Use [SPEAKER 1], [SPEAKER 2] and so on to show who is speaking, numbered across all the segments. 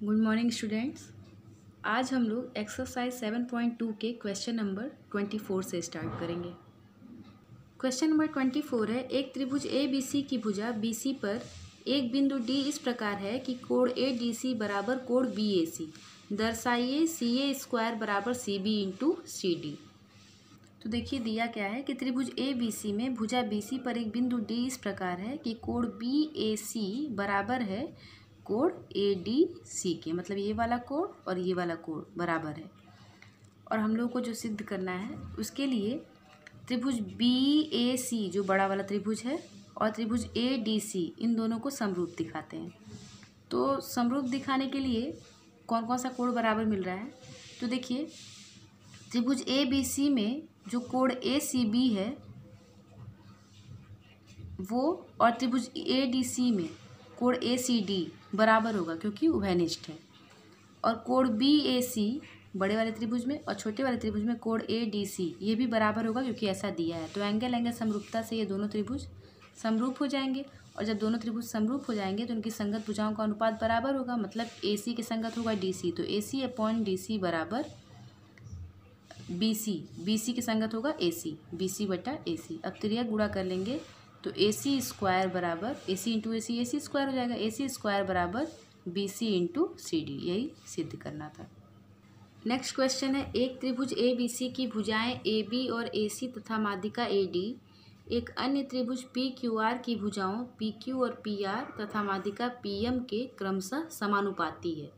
[SPEAKER 1] Good morning students. आज हम लोग एक्सरसाइज 7.2 के क्वेश्चन नंबर 24 से स्टार्ट करेंगे। क्वेश्चन नंबर 24 है, एक त्रिभुज ए बी सी की भुजा बी सी पर एक बिंदु डी इस प्रकार है कि कोण ए डी सी बराबर कोण B A C. दर्शाइए C A square बराबर C B into C D. तो देखिए दिया क्या है कि त्रिभुज ए बी सी में भुजा बी सी पर एक बिंदु डी इस प्रकार है कि कोण बी ए सी बराबर है कोण ए डी सी के, मतलब ये वाला कोण और ये वाला कोण बराबर है। और हम लोग को जो सिद्ध करना है उसके लिए त्रिभुज बी ए सी जो बड़ा वाला त्रिभुज है और त्रिभुज ए डी सी इन दोनों को समरूप दिखाते हैं। तो समरूप दिखाने के लिए कौन कौन सा कोण बराबर मिल रहा है, तो देखिए त्रिभुज ए बी सी में जो कोण ए सी बी है वो और त्रिभुज ए डी सी में कोण ए सी डी बराबर होगा क्योंकि उभयनिष्ठ है। और कोण बी ए सी बड़े वाले त्रिभुज में और छोटे वाले त्रिभुज में कोण ए डी सी ये भी बराबर होगा क्योंकि ऐसा दिया है। तो एंगल समरूपता से ये दोनों त्रिभुज समरूप हो जाएंगे और जब दोनों त्रिभुज समरूप हो जाएंगे तो उनकी संगत भुजाओं का अनुपात बराबर होगा, मतलब ए सी के संगत होगा डी सी। तो ए सी अपॉन डी सी बराबर बी सी के संगत होगा ए सी, बी सी बटा ए सी। अब त्रिया गुणा कर लेंगे तो ए सी स्क्वायर बराबर A C into A C square हो जाएगा। ए सी स्क्वायर बराबर B C into C D, यही सिद्ध करना था। नेक्स्ट क्वेश्चन है, एक त्रिभुज ए बी सी की भुजाएं ए बी और ए सी तथा माध्यिका ए डी एक अन्य त्रिभुज पी क्यू आर की भुजाओं पी क्यू और पी आर तथा माध्यिका पी एम के क्रमशः समानुपाती है।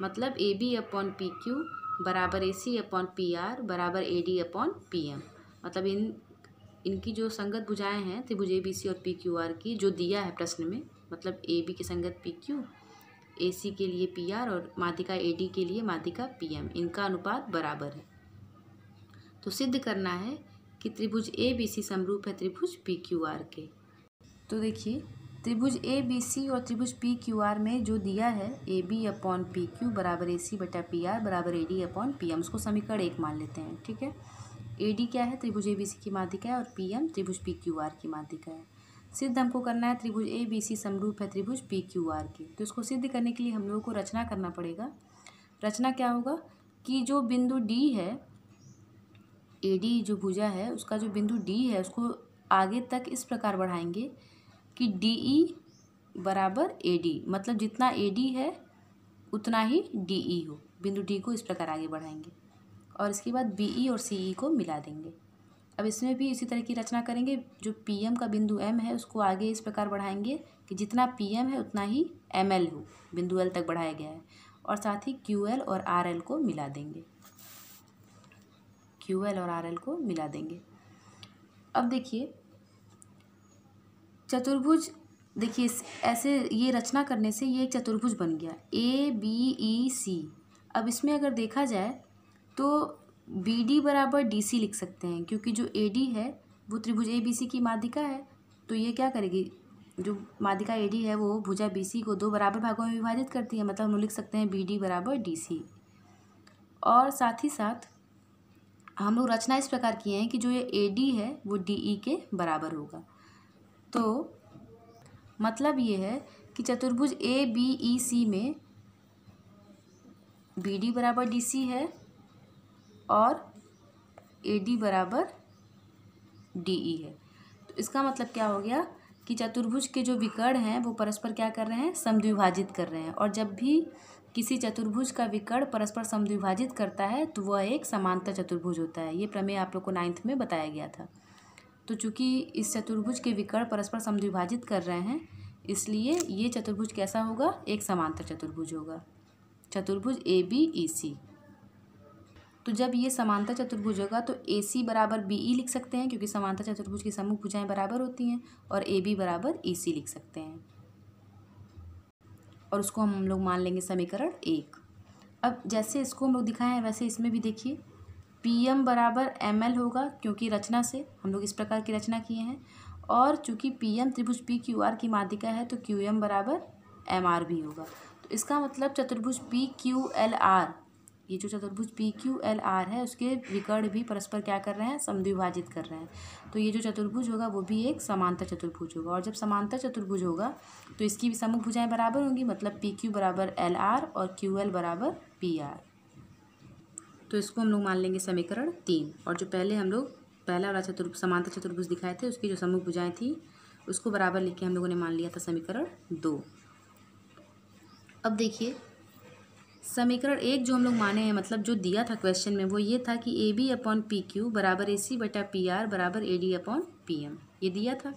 [SPEAKER 1] मतलब A B upon P Q बराबर A C upon P R बराबर A D upon P M. मतलब इनकी जो संगत भुजाएं हैं त्रिभुज ए बी सी और पी क्यू आर की जो दिया है प्रश्न में, मतलब ए बी की संगत पी क्यू, ए सी के लिए पी आर और माध्यिका ए डी के लिए माध्यिका पी एम, इनका अनुपात बराबर है। तो सिद्ध करना है कि त्रिभुज ए बी सी समरूप है त्रिभुज पी क्यू आर के। तो देखिए त्रिभुज ए बी सी और त्रिभुज पी क्यू आर में जो दिया है A B upon P Q बराबर ए सी बटा पी आर बराबर A D upon P M, उसको समीकरण 1 मान लेते हैं। ठीक है, ए डी क्या है, त्रिभुज ए बी सी की माध्यिका है और पी एम त्रिभुज पी क्यू आर की माध्यिका है। सिद्ध हमको करना है त्रिभुज ए बी सी समरूप है त्रिभुज पी क्यू आर की। तो इसको सिद्ध करने के लिए हम लोगों को रचना करना पड़ेगा। रचना क्या होगा कि जो बिंदु डी है, ए डी जो भुजा है उसका जो बिंदु डी है उसको आगे तक इस प्रकार बढ़ाएंगे कि डी ई बराबर ए डी, मतलब जितना ए डी है उतना ही डी ई हो। बिंदु डी को इस प्रकार आगे बढ़ाएंगे और इसके बाद बी ई और सी ई को मिला देंगे। अब इसमें भी इसी तरह की रचना करेंगे। जो पी एम का बिंदु एम है उसको आगे इस प्रकार बढ़ाएंगे कि जितना पी एम है उतना ही एम एल हो, बिंदु एल तक बढ़ाया गया है। और साथ ही क्यू एल और आर एल को मिला देंगे, क्यू एल और आर एल को मिला देंगे। अब देखिए चतुर्भुज, देखिए ऐसे ये रचना करने से ये एक चतुर्भुज बन गया ए बी ई सी। अब इसमें अगर देखा जाए तो बी डी बराबर डी सी लिख सकते हैं क्योंकि जो ए डी है वो त्रिभुज ए बी सी की माध्यिका है। तो ये क्या करेगी, जो माध्यिका ए डी है वो भुजा बी सी को 2 बराबर भागों में विभाजित करती है, मतलब हम लोग लिख सकते हैं बी डी बराबर डी सी। और साथ ही साथ हम लोग रचना इस प्रकार किए हैं कि जो ये ए डी है वो डी ई के बराबर होगा। तो मतलब ये है कि चतुर्भुज ए बी ई सी में बी डी बराबर डी सी है और ए डी बराबर डी ई है। तो इसका मतलब क्या हो गया कि चतुर्भुज के जो विकर्ण हैं वो परस्पर क्या कर रहे हैं, समद्विभाजित कर रहे हैं। और जब भी किसी चतुर्भुज का विकर्ण परस्पर समद्विभाजित करता है तो वह एक समांतर चतुर्भुज होता है। ये प्रमेय आप लोग को 9th में बताया गया था। तो चूंकि इस चतुर्भुज के विकर्ण परस्पर समद्विभाजित कर रहे हैं इसलिए ये चतुर्भुज कैसा होगा, एक समांतर चतुर्भुज होगा, चतुर्भुज ए बी ई सी। तो जब ये समांतर चतुर्भुज होगा तो ए सी बराबर बी ई लिख सकते हैं क्योंकि समांतर चतुर्भुज की सम्मुख भुजाएं बराबर होती हैं, और ए बी बराबर ई सी लिख सकते हैं और उसको हम लोग मान लेंगे समीकरण 1। अब जैसे इसको हम लोग दिखाए हैं वैसे इसमें भी देखिए पी एम बराबर एम एल होगा क्योंकि रचना से हम लोग इस प्रकार की रचना किए हैं। और चूंकि पी एम त्रिभुज पी क्यू आर की माध्यिका है तो क्यू एम बराबर एम आर भी होगा। तो इसका मतलब चतुर्भुज पी क्यू एल आर ये जो चतुर्भुज पी क्यू एल आर है उसके विकर्ण भी परस्पर क्या कर रहे हैं, समद्विभाजित कर रहे हैं। तो ये जो चतुर्भुज होगा वो भी एक समांतर चतुर्भुज होगा, और जब समांतर चतुर्भुज होगा तो इसकी भी सम्मुख भुजाएं बराबर होंगी, मतलब पी क्यू बराबर एल आर और क्यू एल बराबर पी आर। तो इसको हम लोग मान लेंगे समीकरण 3। और जो पहले हम लोग पहला वाला समांतर चतुर्भुज दिखाए थे उसकी जो सम्मुख भुजाएं थी उसको बराबर लिख के हम लोगों ने मान लिया था समीकरण 2। अब देखिए समीकरण 1 जो हम लोग माने हैं, मतलब जो दिया था क्वेश्चन में, वो ये था कि A B upon P Q बराबर ए सी बटा पी आर बराबर A D upon P M, ये दिया था।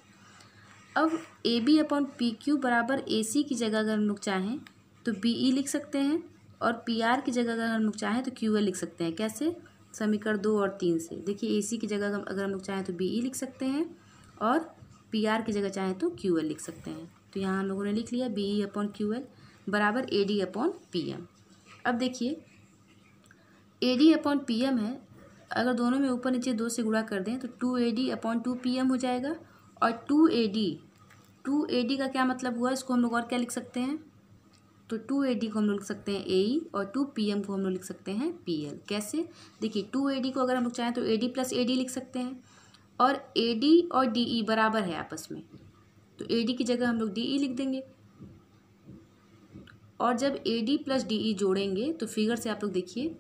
[SPEAKER 1] अब A B upon P Q बराबर ए सी की जगह अगर हम लोग चाहें तो बी ई लिख सकते हैं, और पी आर की जगह अगर हम लोग चाहें तो क्यू एल लिख सकते हैं। कैसे? समीकरण 2 और 3 से। देखिए ए सी की जगह अगर हम लोग चाहें तो बी ई लिख सकते हैं, और पी आर की जगह चाहें तो क्यू एल लिख सकते हैं। तो यहाँ हम लोगों ने लिख लिया B E upon Q L बराबर A D upon P M. अब देखिए A D upon P M है, अगर दोनों में ऊपर नीचे 2 से गुणा कर दें तो 2AD अपॉन 2PM हो जाएगा। और 2AD का क्या मतलब हुआ, इसको हम लोग और क्या लिख सकते हैं, तो 2AD को हम लोग लिख सकते हैं AE और 2PM को हम लोग लिख सकते हैं PL। कैसे? देखिए 2AD को अगर हम लोग चाहें तो AD प्लस AD लिख सकते हैं, और AD और DE बराबर है आपस में, तो AD की जगह हम लोग DE लिख देंगे। और जब AD प्लस DE जोड़ेंगे तो फिगर से आप लोग देखिए,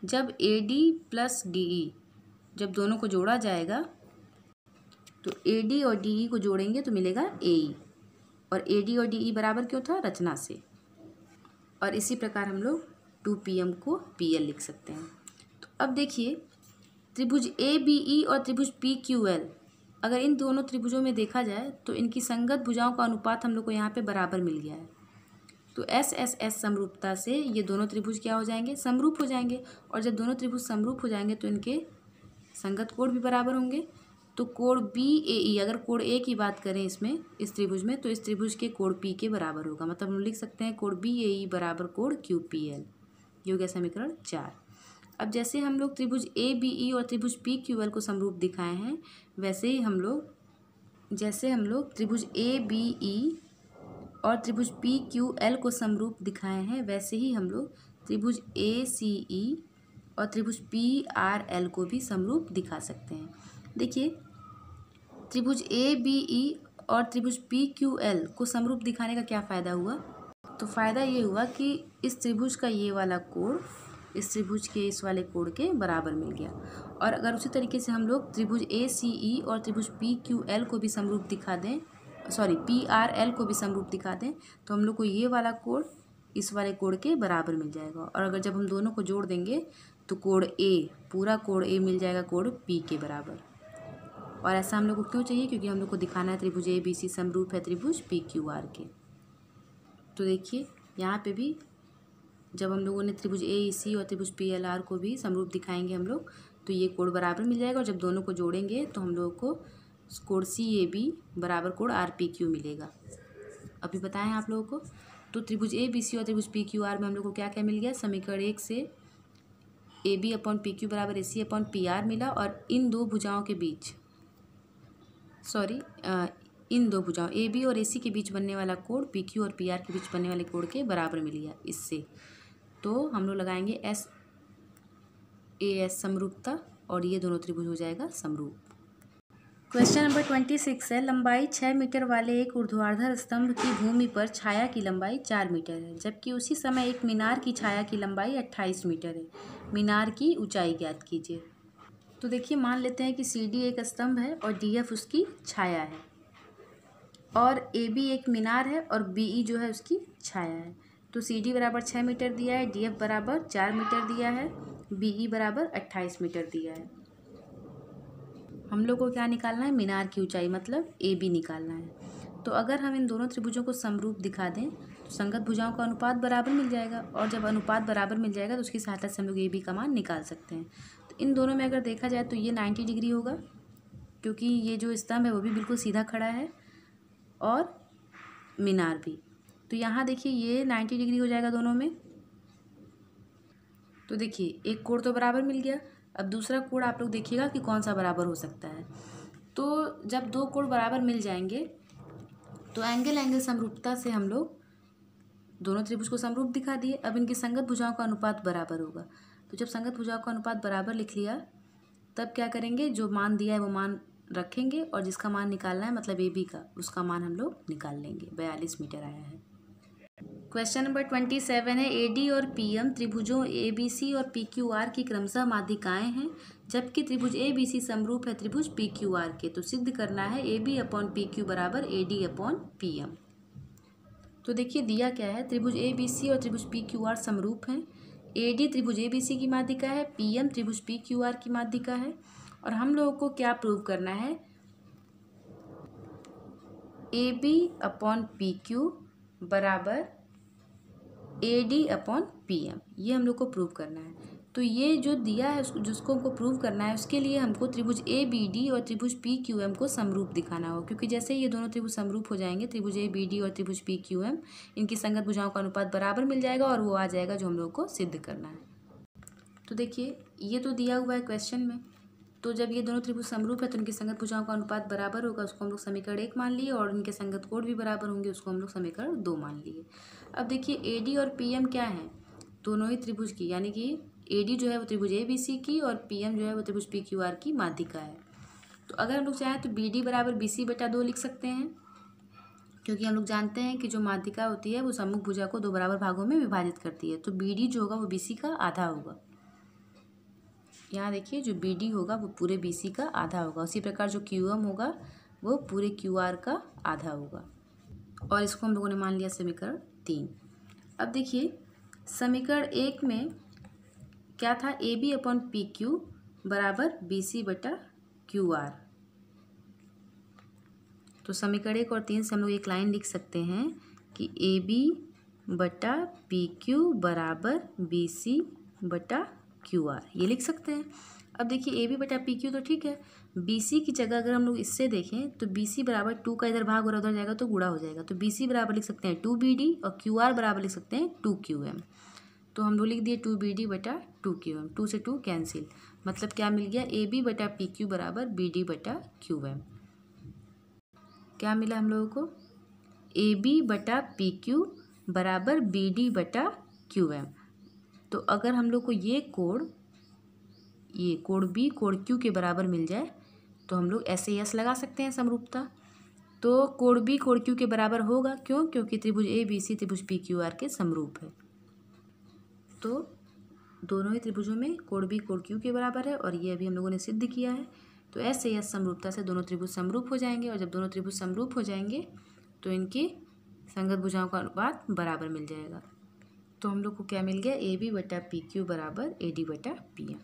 [SPEAKER 1] जब AD प्लस DE जब दोनों को जोड़ा जाएगा तो AD और DE को जोड़ेंगे तो मिलेगा AE, और AD और DE बराबर क्यों था, रचना से। और इसी प्रकार हम लोग 2PM को PL लिख सकते हैं। तो अब देखिए त्रिभुज ABE और त्रिभुज PQL, अगर इन दोनों त्रिभुजों में देखा जाए तो इनकी संगत भुजाओं का अनुपात हम लोग को यहाँ पे बराबर मिल गया है। तो SSS समरूपता से ये दोनों त्रिभुज क्या हो जाएंगे, समरूप हो जाएंगे। और जब दोनों त्रिभुज समरूप हो जाएंगे तो इनके संगत कोण भी बराबर होंगे। तो कोण BAE, अगर कोण A की बात करें इसमें, इस त्रिभुज में, तो इस त्रिभुज के कोण P के बराबर होगा। मतलब हम लिख सकते हैं कोण BAE बराबर कोण QPL। ये हो गया समीकरण 4। अब जैसे हम लोग त्रिभुज ABE और त्रिभुज PQL को समरूप दिखाए हैं, वैसे ही हम लोग त्रिभुज ABE और त्रिभुज PQL को समरूप दिखाए हैं, वैसे ही हम लोग त्रिभुज ACE और त्रिभुज PRL को भी समरूप दिखा सकते हैं। देखिए त्रिभुज ABE और त्रिभुज PQL को समरूप दिखाने का क्या फ़ायदा हुआ, तो फ़ायदा ये हुआ कि इस त्रिभुज का ये वाला कोण इस त्रिभुज के इस वाले कोण के बराबर मिल गया। और अगर उसी तरीके से हम लोग त्रिभुज ACE और त्रिभुज PQL को भी समरूप दिखा दें, PRL को भी समरूप दिखा दें, तो हम लोग को ये वाला कोण इस वाले कोण के बराबर मिल जाएगा। और अगर जब हम दोनों को जोड़ देंगे तो कोण A, पूरा कोण A मिल जाएगा कोण P के बराबर। और ऐसा हम लोग को क्यों चाहिए, क्योंकि हम लोग को दिखाना है त्रिभुज ABC समरूप है त्रिभुज PQR के। तो देखिए यहाँ पे भी जब हम लोगों ने त्रिभुज AEC और त्रिभुज PLR को भी समरूप दिखाएंगे हम लोग, तो ये कोण बराबर मिल जाएगा। और जब दोनों को जोड़ेंगे तो हम लोगों को कोण CAB बराबर कोण RPQ मिलेगा। अभी बताएं आप लोगों को। तो त्रिभुज ABC और त्रिभुज PQR में हम लोग को क्या क्या मिल गया, समीकरण 1 से AB अपॉन PQ बराबर AC अपॉन PR मिला, और इन दो भुजाओं AB और AC के बीच बनने वाला कोण PQ और PR के बीच बनने वाले कोण के बराबर मिल गया इससे। तो हम लोग लगाएंगे SAS समरूपता, और ये दोनों त्रिभुज हो जाएगा समरूप। क्वेश्चन नंबर 26 है, लंबाई 6 मीटर वाले एक ऊर्ध्वाधर स्तंभ की भूमि पर छाया की लंबाई 4 मीटर है, जबकि उसी समय एक मीनार की छाया की लंबाई 28 मीटर है। मीनार की ऊंचाई ज्ञात कीजिए। तो देखिए मान लेते हैं कि CD एक स्तंभ है और DF उसकी छाया है, और AB एक मीनार है और BE जो है उसकी छाया है। तो CD बराबर 6 मीटर दिया है, DF बराबर 4 मीटर दिया है, BE बराबर 28 मीटर दिया है। हम लोग को क्या निकालना है, मीनार की ऊंचाई मतलब AB निकालना है। तो अगर हम इन दोनों त्रिभुजों को समरूप दिखा दें तो संगत भुजाओं का अनुपात बराबर मिल जाएगा, और जब अनुपात बराबर मिल जाएगा तो उसकी सहायता से हम लोग AB का मान निकाल सकते हैं। तो इन दोनों में अगर देखा जाए तो ये 90 डिग्री होगा, क्योंकि ये जो स्तंभ है वो भी बिल्कुल सीधा खड़ा है और मीनार भी। तो यहाँ देखिए ये 90 डिग्री हो जाएगा दोनों में। तो देखिए एक कोण तो बराबर मिल गया। अब दूसरा कोण आप लोग देखिएगा कि कौन सा बराबर हो सकता है। तो जब दो कोण बराबर मिल जाएंगे तो एंगल समरूपता से हम लोग दोनों त्रिभुज को समरूप दिखा दिए। अब इनकी संगत भुजाओं का अनुपात बराबर होगा। तो जब संगत भुजाओं का अनुपात बराबर लिख लिया तब क्या करेंगे, जो मान दिया है वो मान रखेंगे और जिसका मान निकालना है मतलब ए बी का, उसका मान हम लोग निकाल लेंगे। 42 मीटर आया है। क्वेश्चन नंबर 27 है AD और PM त्रिभुजों ABC और PQR की क्रमशः माध्यिकाएं हैं, जबकि त्रिभुज ABC समरूप है त्रिभुज PQR के। तो सिद्ध करना है AB/PQ बराबर AD/PM। तो देखिए दिया क्या है, त्रिभुज ABC और त्रिभुज PQR समरूप हैं। AD त्रिभुज ABC की माध्यिका है, PM त्रिभुज PQR की माध्यिका है। और हम लोगों को क्या प्रूव करना है, AB/PQ बराबर AD/PM, ये हम लोग को प्रूव करना है। तो ये जो दिया है जिसको हमको प्रूव करना है, उसके लिए हमको त्रिभुज ABD और त्रिभुज PQM को समरूप दिखाना हो, क्योंकि जैसे ही ये दोनों त्रिभुज समरूप हो जाएंगे, त्रिभुज ABD और त्रिभुज PQM, इनकी संगत भुजाओं का अनुपात बराबर मिल जाएगा और वो आ जाएगा जो हम लोग को सिद्ध करना है। तो देखिए ये तो दिया हुआ है क्वेश्चन में, तो जब ये दोनों त्रिभुज समरूप है तो इनकी संगत भुजाओं का अनुपात बराबर होगा, उसको हम लोग समीकरण 1 मान लिए, और इनके संगत कोण भी बराबर होंगे, उसको हम लोग समीकरण 2 मान लिए। अब देखिए AD और PM क्या है, दोनों ही त्रिभुज की, यानी कि AD जो है वो त्रिभुज ABC की और PM जो है वो त्रिभुज PQR की माध्यिका है। तो अगर हम लोग चाहें तो BD बराबर BC/2 लिख सकते हैं, क्योंकि हम लोग जानते हैं कि जो माध्यिका होती है वो सम्मुख भुजा को 2 बराबर भागों में विभाजित करती है। तो BD जो होगा वो BC का आधा होगा। यहाँ देखिए जो BD होगा वो पूरे BC का आधा होगा। उसी प्रकार जो QM होगा वो पूरे QR का आधा होगा। और इसको हम लोगों ने मान लिया समीकरण 3। अब देखिए समीकरण 1 में क्या था, AB/PQ बराबर BC/QR। तो समीकरण 1 और 3 से हम लोग एक लाइन लिख सकते हैं कि AB/PQ बराबर BC/QR, ये लिख सकते हैं। अब देखिए AB/PQ तो ठीक है, BC की जगह अगर हम लोग इससे देखें तो BC बराबर 2 का इधर भाग हो रहा उधर जाएगा तो गुणा हो जाएगा। तो BC बराबर लिख सकते हैं 2BD और QR बराबर लिख सकते हैं 2QM। तो हम लोग लिख दिए 2BD/2QM, 2 से 2 कैंसिल, मतलब क्या मिल गया, AB/PQ बराबर BD/QM। क्या मिला हम लोगों को, AB/PQ बराबर BD/QM। तो अगर हम लोग को ये कोण B कोण Q के बराबर मिल जाए तो हम लोग ऐसे यस लगा सकते हैं समरूपता। तो कोण B कोण Q के बराबर होगा, क्यों, क्योंकि त्रिभुज ABC त्रिभुज PQR के समरूप है। तो दोनों ही त्रिभुजों में कोण B कोण Q के बराबर है और ये अभी हम लोगों ने सिद्ध किया है। तो ऐसे यस समरूपता से दोनों त्रिभुज समरूप हो जाएंगे, और जब दोनों त्रिभुज समरूप हो जाएंगे तो इनकी संगत भुजाओं का अनुपात बराबर मिल जाएगा। तो हम लोग को क्या मिल गया, AB/PQ बराबर AD/PM।